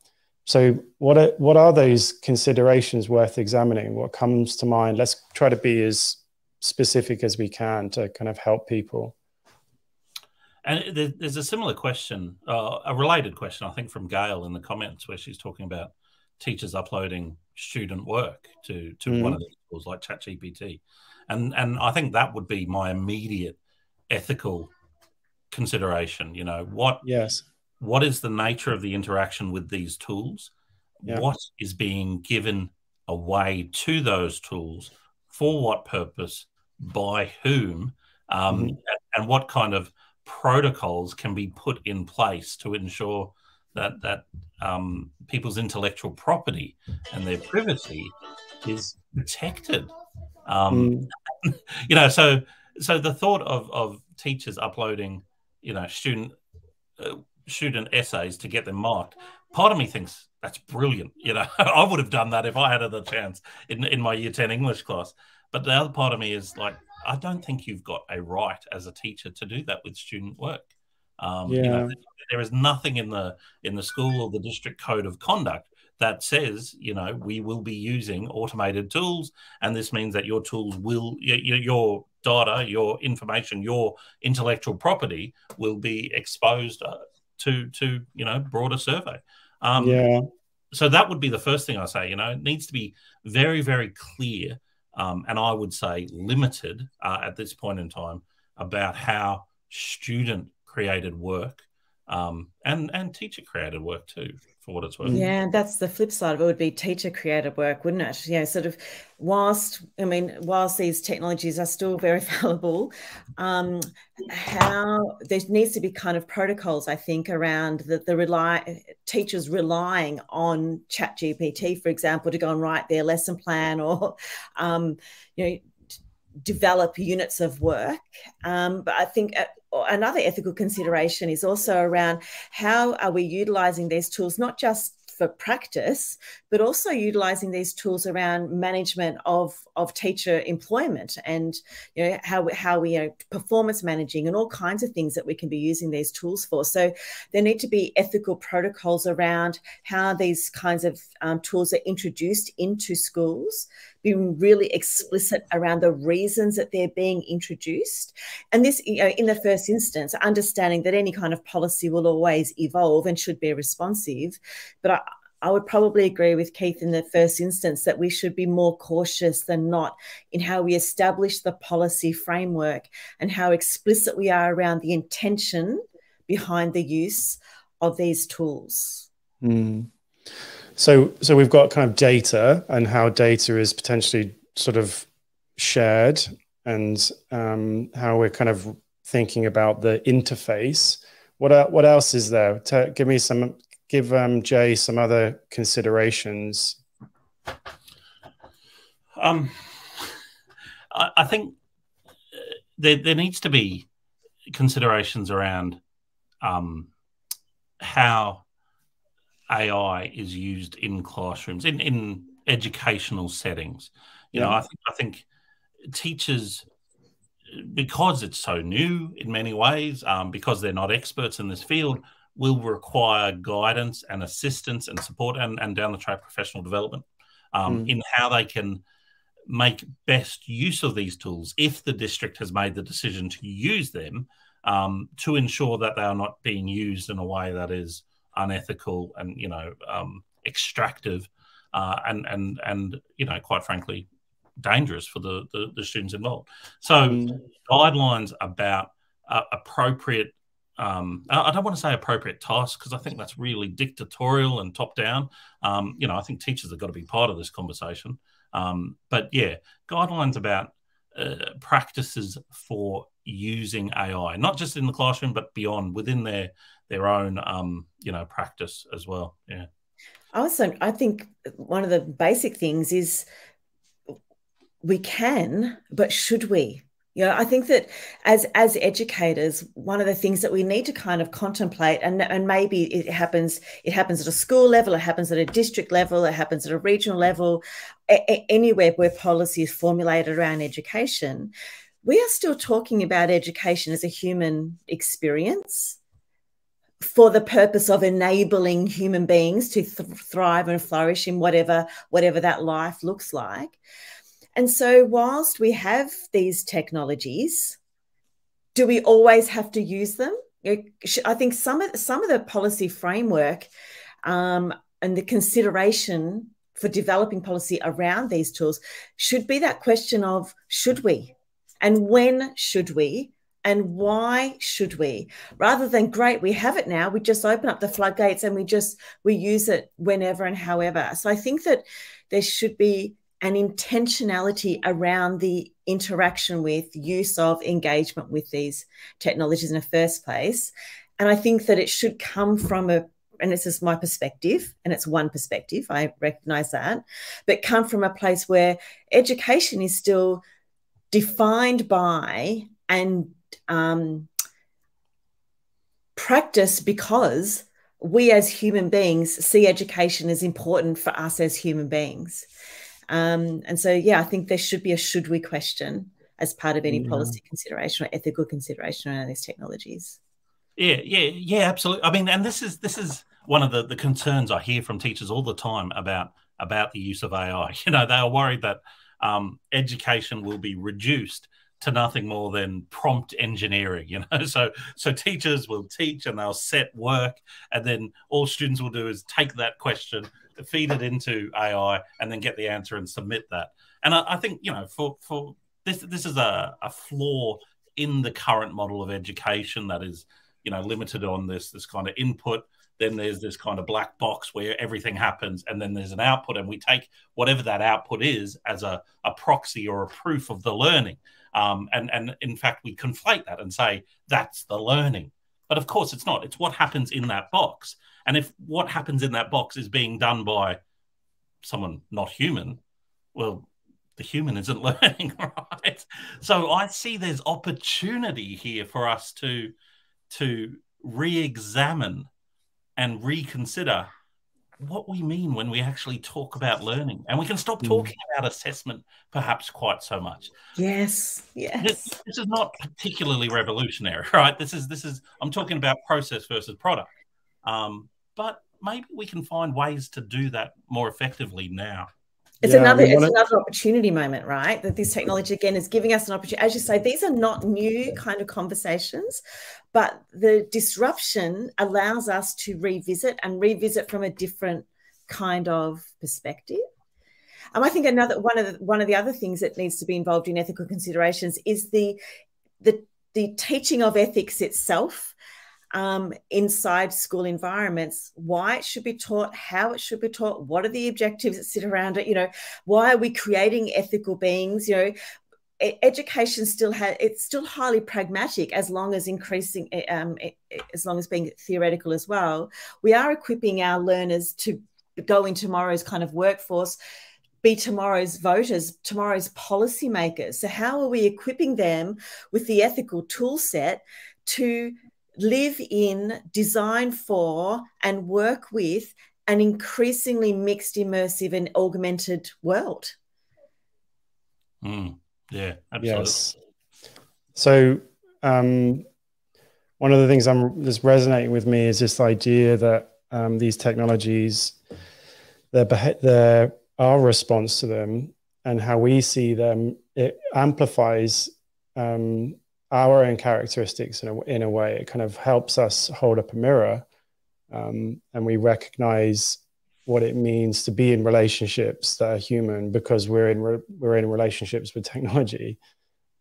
So what are those considerations worth examining? What comes to mind? Let's try to be as specific as we can to kind of help people. And there's a similar question, a related question, I think, from Gail in the comments, where she's talking about teachers uploading student work to one of these tools like ChatGPT. And I think that would be my immediate ethical consideration. You know, what is the nature of the interaction with these tools? Yeah. What is being given away to those tools? For what purpose? By whom? And what kind of protocols can be put in place to ensure that people's intellectual property and their privacy is protected? You know, so the thought of teachers uploading, you know, student essays to get them marked, part of me thinks that's brilliant. You know, I would have done that if I had the chance in my Year 10 English class. But the other part of me is like, I don't think you've got a right as a teacher to do that with student work. You know, there is nothing in the school or the district code of conduct that says, you know, we will be using automated tools, and this means that your tools will, your data, your information, your intellectual property will be exposed to you know, broader survey. So that would be the first thing I say. You know, it needs to be very, very clear, and I would say limited at this point in time, about how student created work and teacher created work too, for what it's worth. Yeah, that's the flip side of it, would be teacher created work, wouldn't it? Yeah, sort of whilst these technologies are still very valuable, how there needs to be kind of protocols, I think, around teachers relying on ChatGPT, for example, to go and write their lesson plan or, you know, develop units of work. But I think another ethical consideration is also around how are we utilizing these tools, not just for practice, but also utilizing these tools around management of teacher employment, and, you know, how we, you know, performance managing and all kinds of things that we can be using these tools for. So there need to be ethical protocols around how these kinds of tools are introduced into schools, being really explicit around the reasons that they're being introduced. And this, you know, in the first instance, understanding that any kind of policy will always evolve and should be responsive. But I would probably agree with Keith in the first instance that we should be more cautious than not in how we establish the policy framework and how explicit we are around the intention behind the use of these tools. So we've got kind of data and how data is potentially sort of shared, and how we're kind of thinking about the interface. What else is there? Give Jay some other considerations. I think there needs to be considerations around how AI is used in classrooms, in educational settings. You know, I think teachers, because it's so new in many ways, because they're not experts in this field, will require guidance and assistance and support and down the track professional development in how they can make best use of these tools if the district has made the decision to use them, to ensure that they are not being used in a way that is unethical and, you know, extractive and you know, quite frankly, dangerous for the students involved. So guidelines about appropriate, I don't want to say appropriate tasks, because I think that's really dictatorial and top down. You know, I think teachers have got to be part of this conversation. But yeah, guidelines about practices for using AI, not just in the classroom, but beyond, within their own, you know, practice as well. Yeah. Also, I think one of the basic things is we can, but should we? You know, I think that as educators, one of the things that we need to kind of contemplate, and maybe it happens at a school level, it happens at a district level, it happens at a regional level, anywhere where policy is formulated around education, we are still talking about education as a human experience for the purpose of enabling human beings to thrive and flourish in whatever that life looks like. And so whilst we have these technologies, do we always have to use them? I think some of the policy framework and the consideration for developing policy around these tools should be that question of, should we? And when should we? And why should we? Rather than, great, we have it now, we just open up the floodgates and we use it whenever and however. So I think that there should be an intentionality around the interaction with, use of, engagement with these technologies in the first place. And I think that it should come from and this is my perspective, and it's one perspective, I recognize that, but come from a place where education is still defined by and practice because we as human beings see education as important for us as human beings. And so, yeah, I think there should be a should we question as part of any policy consideration or ethical consideration around these technologies. Yeah, absolutely. I mean, and this is one of the concerns I hear from teachers all the time about the use of AI. You know, they are worried that education will be reduced to nothing more than prompt engineering, you know. So teachers will teach and they'll set work, and then all students will do is take that question, feed it into AI, and then get the answer and submit that. And I think, you know, for this is a flaw in the current model of education that is, you know, limited on this kind of input. Then there's this kind of black box where everything happens, and then there's an output, and we take whatever that output is as a proxy or a proof of the learning. And in fact, we conflate that and say that's the learning. But of course, it's not. It's what happens in that box. And if what happens in that box is being done by someone not human, well, the human isn't learning, right? So I see there's opportunity here for us to re-examine and reconsider what we mean when we actually talk about learning. And we can stop talking about assessment perhaps quite so much. Yes. This is not particularly revolutionary, right? This is I'm talking about process versus product. But maybe we can find ways to do that more effectively now. It's another opportunity moment, right? That this technology, again, is giving us an opportunity. As you say, these are not new kind of conversations, but the disruption allows us to revisit from a different kind of perspective. I think one of the other things that needs to be involved in ethical considerations is the teaching of ethics itself. Inside school environments, why it should be taught, how it should be taught, what are the objectives that sit around it, you know, why are we creating ethical beings? You know, education it's still highly pragmatic as long as as long as being theoretical as well. We are equipping our learners to go in tomorrow's kind of workforce, be tomorrow's voters, tomorrow's policymakers. So how are we equipping them with the ethical tool set to live in, design for, and work with an increasingly mixed, immersive, and augmented world. Yeah, absolutely. Yes. So one of the things that's resonating with me is this idea that these technologies, our response to them and how we see them, it amplifies our own characteristics in a way. It kind of helps us hold up a mirror, and we recognize what it means to be in relationships that are human because we're in relationships with technology.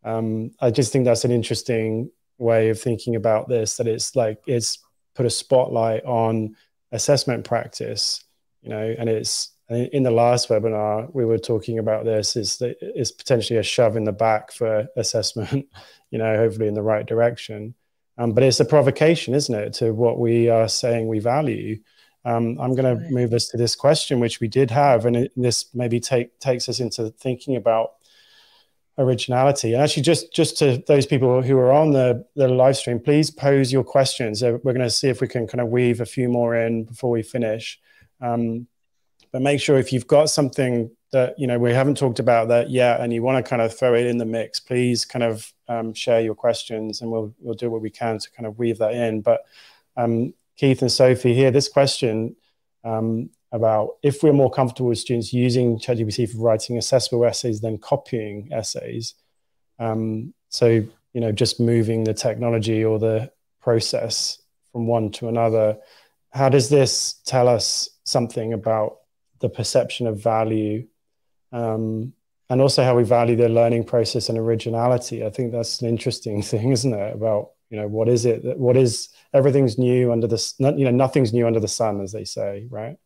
I just think that's an interesting way of thinking about this, that it's put a spotlight on assessment practice, and it's in the last webinar we were talking about this, is that it's potentially a shove in the back for assessment, hopefully in the right direction. But it's a provocation, isn't it, to what we are saying we value. I'm going to move us to this question, which we did have, and this maybe takes us into thinking about originality. And actually, just to those people who are on the live stream, please pose your questions. We're going to see if we can kind of weave a few more in before we finish. But make sure if you've got something that we haven't talked about that yet, and you want to kind of throw it in the mix, please kind of share your questions, and we'll do what we can to kind of weave that in. But Keith and Sophie, here, this question about if we're more comfortable with students using ChatGPT for writing accessible essays than copying essays. So, just moving the technology or the process from one to another. How does this tell us something about the perception of value, and also how we value the learning process and originality? I think that's an interesting thing, isn't it? About, what is it? What is, everything's new under the, nothing's new under the sun, as they say, right?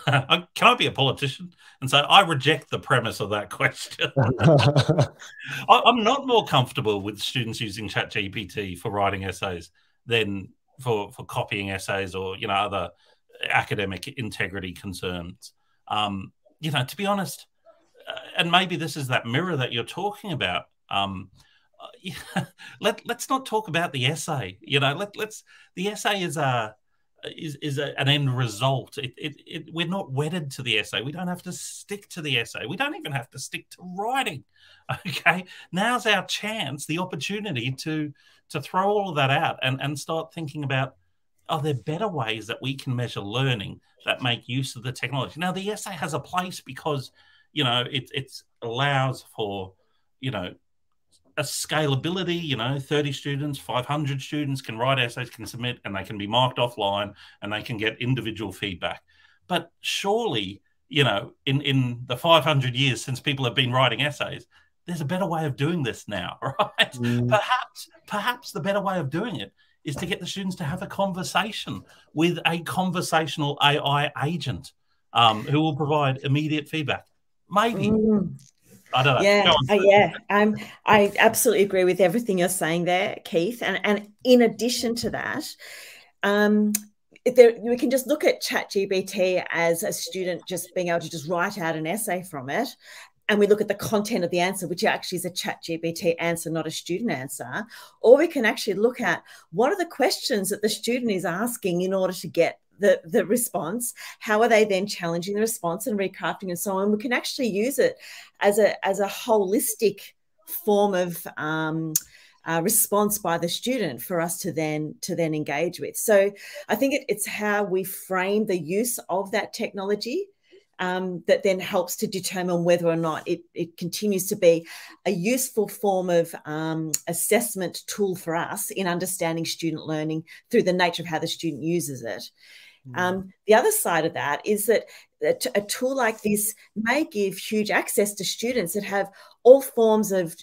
Can I be a politician and say I reject the premise of that question? I'm not more comfortable with students using ChatGPT for writing essays than for copying essays or other academic integrity concerns. To be honest, and maybe this is that mirror that you're talking about. Let's not talk about the essay. The essay is an end result. We're not wedded to the essay. We don't have to stick to the essay. We don't even have to stick to writing. Okay, now's our chance, the opportunity to throw all of that out and start thinking about, are there better ways that we can measure learning that make use of the technology? Now, the essay has a place because it allows for a scalability. 30 students, 500 students can write essays, can submit, and they can be marked offline, and they can get individual feedback. But surely, in the 500 years since people have been writing essays, there's a better way of doing this now, right? Perhaps the better way of doing it is to get the students to have a conversation with a conversational AI agent who will provide immediate feedback. Maybe. I don't know. I absolutely agree with everything you're saying there, Keith. And in addition to that, we can just look at ChatGPT as a student just being able to just write out an essay from it. And we look at the content of the answer, which actually is a ChatGPT answer, not a student answer. Or we can actually look at what are the questions that the student is asking in order to get the response. How are they then challenging the response and recrafting and so on? We can actually use it as a holistic form of response by the student for us to then engage with. So I think it's how we frame the use of that technology that then helps to determine whether or not it continues to be a useful form of assessment tool for us in understanding student learning through the nature of how the student uses it. The other side of that is that a tool like this may give huge access to students that have all forms of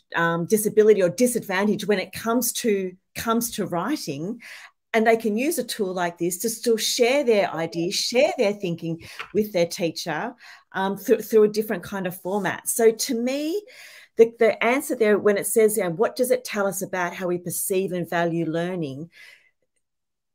disability or disadvantage when it comes to writing. And they can use a tool like this to still share their ideas, share their thinking with their teacher through a different kind of format. So to me, the answer there, when it says, what does it tell us about how we perceive and value learning?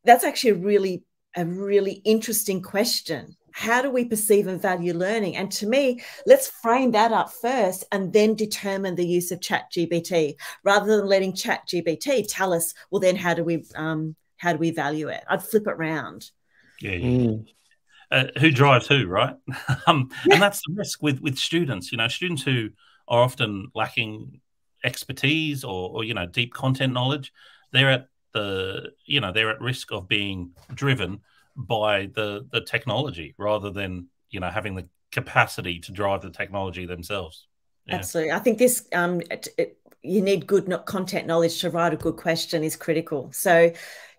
That's actually a really interesting question. How do we perceive and value learning? And to me, let's frame that up first and then determine the use of ChatGPT, rather than letting ChatGPT tell us, well, then how do we value it? I'd flip it round. Yeah. Who drives who, right? And that's the risk with students. Students who are often lacking expertise or deep content knowledge. They're at risk of being driven by the technology rather than having the capacity to drive the technology themselves. Yeah. Absolutely. I think this you need good content knowledge to write a good question is critical. So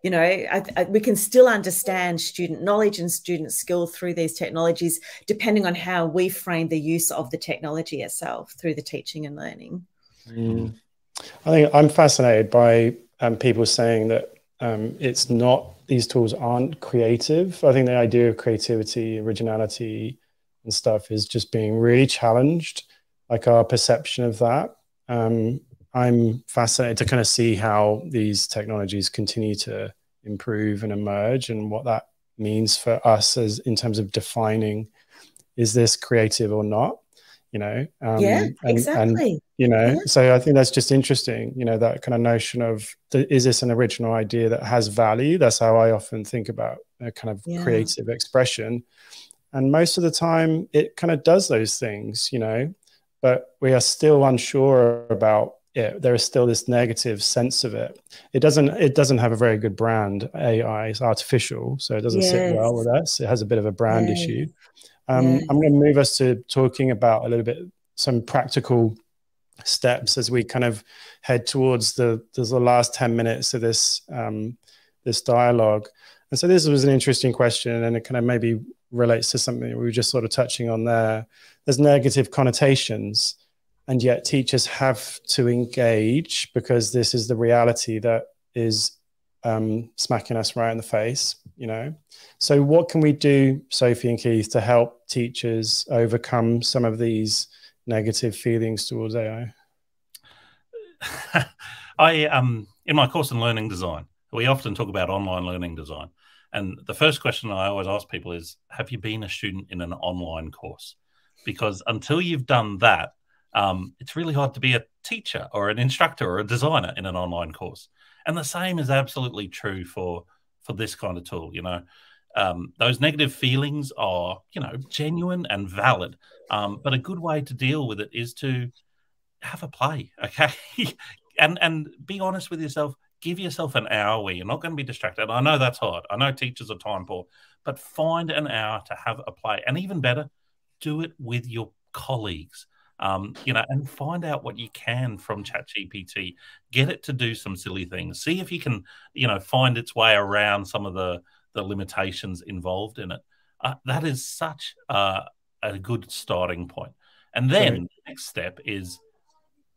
we can still understand student knowledge and student skill through these technologies, depending on how we frame the use of the technology itself through the teaching and learning. I think I'm fascinated by people saying that these tools aren't creative. I think the idea of creativity, originality and stuff is just being really challenged, like our perception of that. I'm fascinated to kind of see how these technologies continue to improve and emerge, and what that means for us as in terms of defining, is this creative or not? Exactly. So I think that's just interesting, that kind of notion of, is this an original idea that has value? That's how I often think about a kind of creative expression. And most of the time it kind of does those things, but we are still unsure about it. There is still this negative sense of it. It doesn't have a very good brand. AI is artificial, so it doesn't sit well with us. It has a bit of a brand issue. I'm going to move us to talking about a little bit some practical steps as we kind of head towards the last 10 minutes of this this dialogue. And so this was an interesting question, and it kind of maybe relates to something we were just sort of touching on there. There's negative connotations, and yet teachers have to engage because this is the reality that is smacking us right in the face, So what can we do, Sophie and Keith, to help teachers overcome some of these negative feelings towards AI? In my course in learning design, we often talk about online learning design. And the first question I always ask people is, have you been a student in an online course? Because until you've done that, it's really hard to be a teacher or an instructor or a designer in an online course. And the same is absolutely true for this kind of tool. Those negative feelings are, genuine and valid. But a good way to deal with it is to have a play, okay? and be honest with yourself. Give yourself an hour where you're not going to be distracted. I know that's hard. I know teachers are time poor, but find an hour to have a play. And even better, do it with your colleagues. And find out what you can from ChatGPT. Get it to do some silly things. See if you can, find its way around some of the limitations involved in it. That is such a good starting point. And then the next step is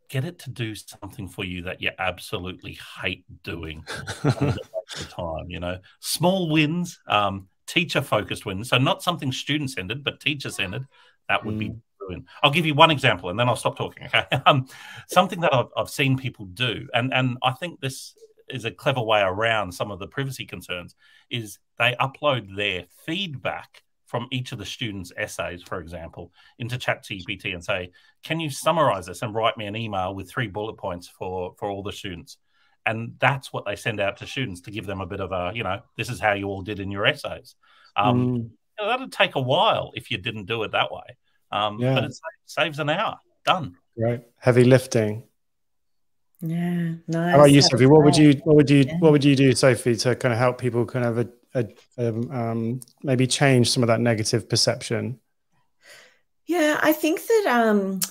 get it to do something for you that you absolutely hate doing all the time. Small wins, teacher-focused wins. So not something student-centered, but teacher-centered. That would be brilliant. I'll give you one example, and then I'll stop talking. Okay, something that I've seen people do, and I think this is a clever way around some of the privacy concerns, is they upload their feedback from each of the students' essays, for example, into ChatGPT and say, can you summarize this and write me an email with 3 bullet points for all the students? And that's what they send out to students to give them a bit of a, this is how you all did in your essays. That'd take a while if you didn't do it that way. But it saves an hour. Done. Right. Heavy lifting. Yeah. Nice. How about you, Sophie? What would you do, Sophie, to kind of help people kind of maybe change some of that negative perception? Yeah, I think that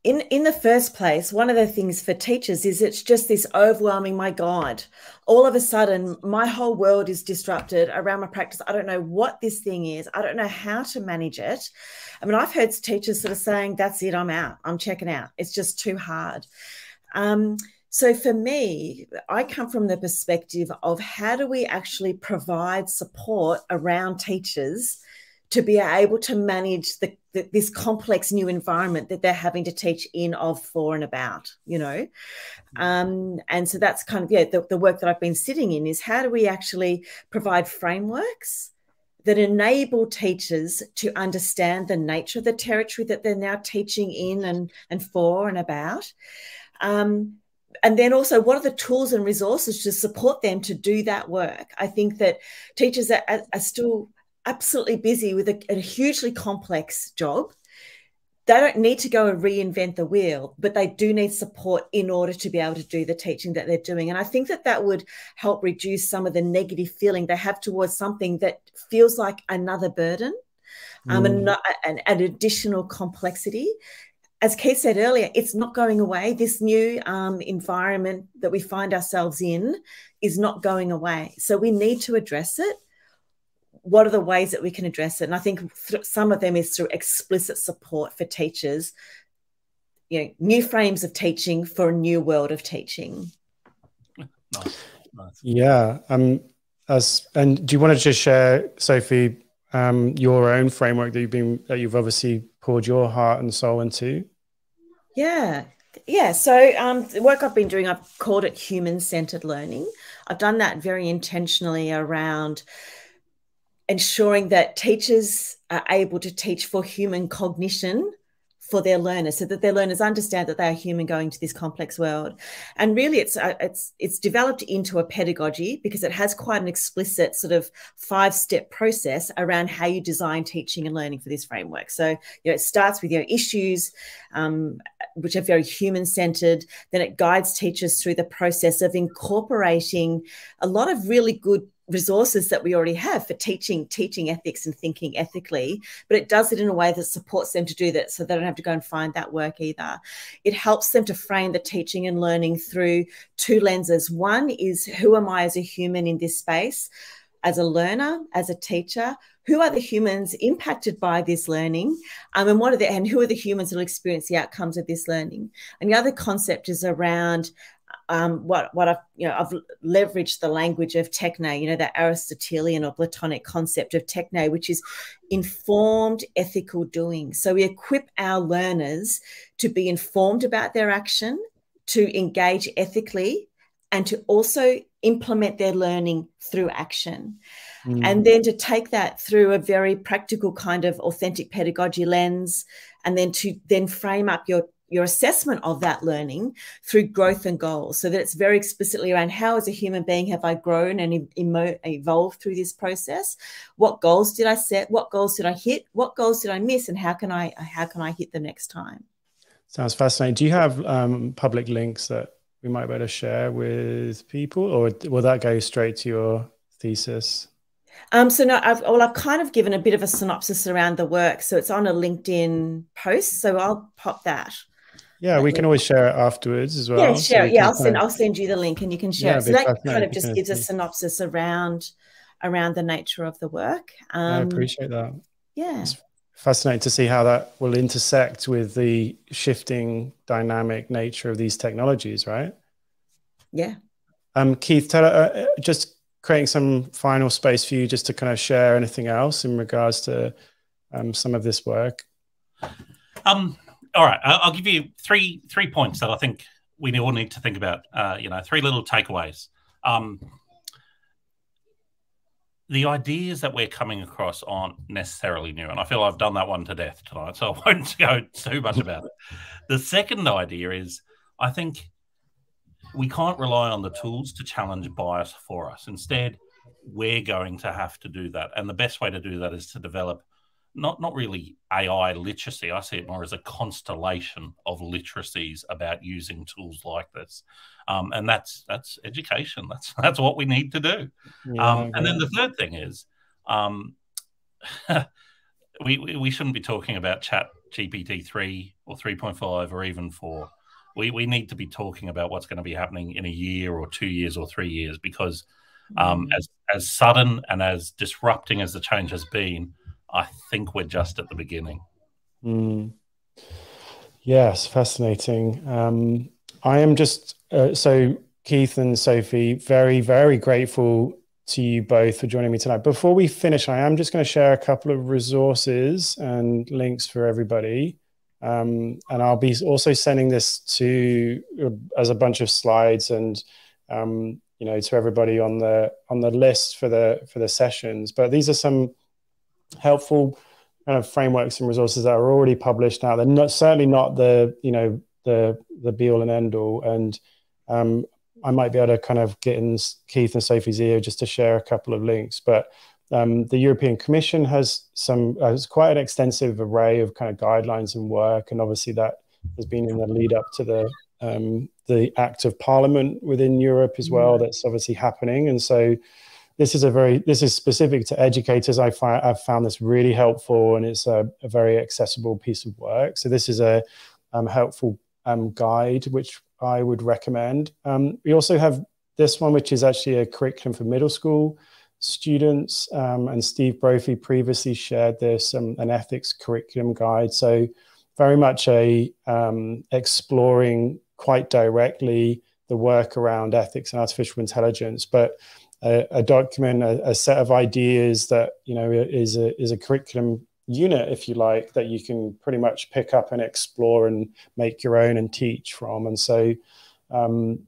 in the first place, one of the things for teachers is it's just this overwhelming, my God, all of a sudden my whole world is disrupted around my practice. I don't know what this thing is. I don't know how to manage it. I mean, I've heard teachers sort of saying, that's it, I'm out. I'm checking out. It's just too hard. So for me, I come from the perspective of how do we actually provide support around teachers to be able to manage this complex new environment that they're having to teach in, of, for, and about, you know. And so that's kind of, yeah, the work that I've been sitting in is how do we actually provide frameworks that enable teachers to understand the nature of the territory that they're now teaching in and for and about. And then also, what are the tools and resources to support them to do that work? I think that teachers are still absolutely busy with a hugely complex job. They don't need to go and reinvent the wheel, but they do need support in order to be able to do the teaching that they're doing. And I think that would help reduce some of the negative feeling they have towards something that feels like another burden, and an additional complexity. As Keith said earlier, it's not going away. This new environment that we find ourselves in is not going away. So we need to address it. What are the ways that we can address it? And I think some of them is through explicit support for teachers, you know, new frames of teaching for a new world of teaching. Nice. Yeah. And do you want to just share, Sophie, your own framework that you've obviously poured your heart and soul into? Yeah. So the work I've been doing, I've called it human-centered learning. I've done that very intentionally around ensuring that teachers are able to teach for human cognition for their learners, so that their learners understand that they are human going to this complex world. And really it's developed into a pedagogy because it has quite an explicit sort of 5-step process around how you design teaching and learning for this framework. So, you know, it starts with your issues, which are very human-centered. Then it guides teachers through the process of incorporating a lot of really good resources that we already have for teaching ethics and thinking ethically, but it does it in a way that supports them to do that, so they don't have to go and find that work either. It helps them to frame the teaching and learning through 2 lenses. One is, who am I as a human in this space, as a learner, as a teacher? Who are the humans impacted by this learning? And who are the humans that will experience the outcomes of this learning? And the other concept is around what I've leveraged the language of techne, that Aristotelian or Platonic concept of techne, which is informed ethical doing. So we equip our learners to be informed about their action, to engage ethically, and to also implement their learning through action. And then to take that through a very practical kind of authentic pedagogy lens, and then to frame up your assessment of that learning through growth and goals, so that it's very explicitly around how as a human being have I grown and evolved through this process? What goals did I set? What goals did I hit? What goals did I miss? And how can I hit them next time? Sounds fascinating. Do you have public links that we might be able to share with people, or will that go straight to your thesis? So no, I've kind of given a bit of a synopsis around the work. So it's on a LinkedIn post. So I'll pop that. Yeah, we can always share it afterwards as well. Yeah, share it. Yeah, I'll send you the link and you can share it. So that kind of just gives a synopsis around the nature of the work. I appreciate that. Yeah. It's fascinating to see how that will intersect with the shifting dynamic nature of these technologies, right? Yeah. Keith, just creating some final space for you just to kind of share anything else in regards to some of this work. All right, I'll give you three points that I think we all need to think about. 3 little takeaways. The ideas that we're coming across aren't necessarily new, and I feel I've done that one to death tonight, so I won't go too much about it. The second idea is, I think we can't rely on the tools to challenge bias for us. Instead, we're going to have to do that, and the best way to do that is to develop not really AI literacy. I see it more as a constellation of literacies about using tools like this, and that's education. That's what we need to do. Yeah, and then the third thing is, we shouldn't be talking about Chat GPT 3 or 3.5 or even 4. We need to be talking about what's going to be happening in a year or 2 years or 3 years, because as sudden and as disrupting as the change has been, I think we're just at the beginning. Yes, fascinating. I am just, so Keith and Sophie, very, very grateful to you both for joining me tonight. Before we finish, I am just going to share a couple of resources and links for everybody. And I'll be also sending this to as a bunch of slides and to everybody on the list for the sessions. But these are some helpful kind of frameworks and resources that are already published now. They're certainly not the be all and end all. And I might be able to kind of get in Keith and Sophie's ear just to share a couple of links. But the European Commission has quite an extensive array of kind of guidelines and work, and obviously that has been in the lead up to the Act of Parliament within Europe as well. That's obviously happening, and so this is specific to educators. I've found this really helpful, and it's a very accessible piece of work. So this is a helpful guide which I would recommend. We also have this one, which is actually a curriculum for middle school students, and Steve Brophy previously shared this, an ethics curriculum guide. So very much exploring quite directly the work around ethics and artificial intelligence, but a document, a set of ideas that is a curriculum unit, if you like, that you can pretty much pick up and explore and make your own and teach from. And so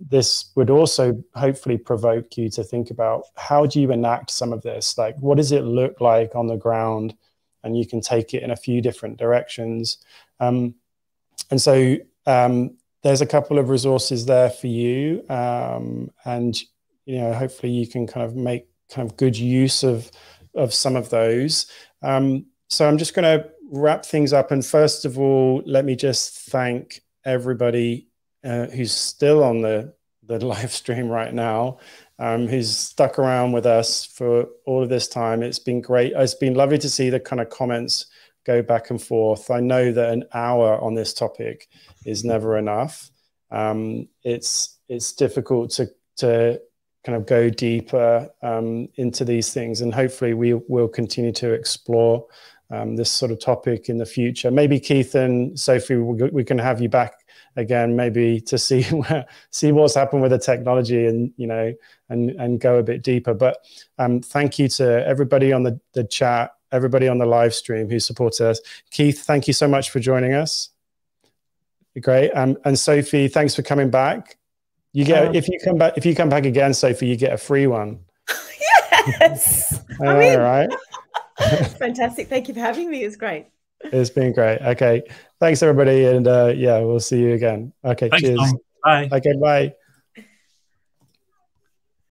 this would also hopefully provoke you to think about, how do you enact some of this? Like, what does it look like on the ground? And you can take it in a few different directions. And so there's a couple of resources there for you. And, hopefully you can kind of make kind of good use of some of those. So I'm just going to wrap things up. And first of all, let me just thank everybody who's still on the live stream right now, who's stuck around with us for all of this time. It's been great. It's been lovely to see the kind of comments go back and forth. I know that an hour on this topic is never enough. It's difficult to kind of go deeper into these things, and hopefully we will continue to explore this sort of topic in the future. Maybe Keith and Sophie, we can have you back again, maybe to see what's happened with the technology, and go a bit deeper. But thank you to everybody on the chat, everybody on the live stream who supported us. Keith, thank you so much for joining us. Great. And Sophie, thanks for coming back. You get if you come back again, Sophie, you get a free one. Yes. All right. Fantastic. Thank you for having me. It's great. It's been great. Okay. Thanks, everybody. And we'll see you again. Okay. Thanks, cheers. Tom. Bye. Okay. Bye.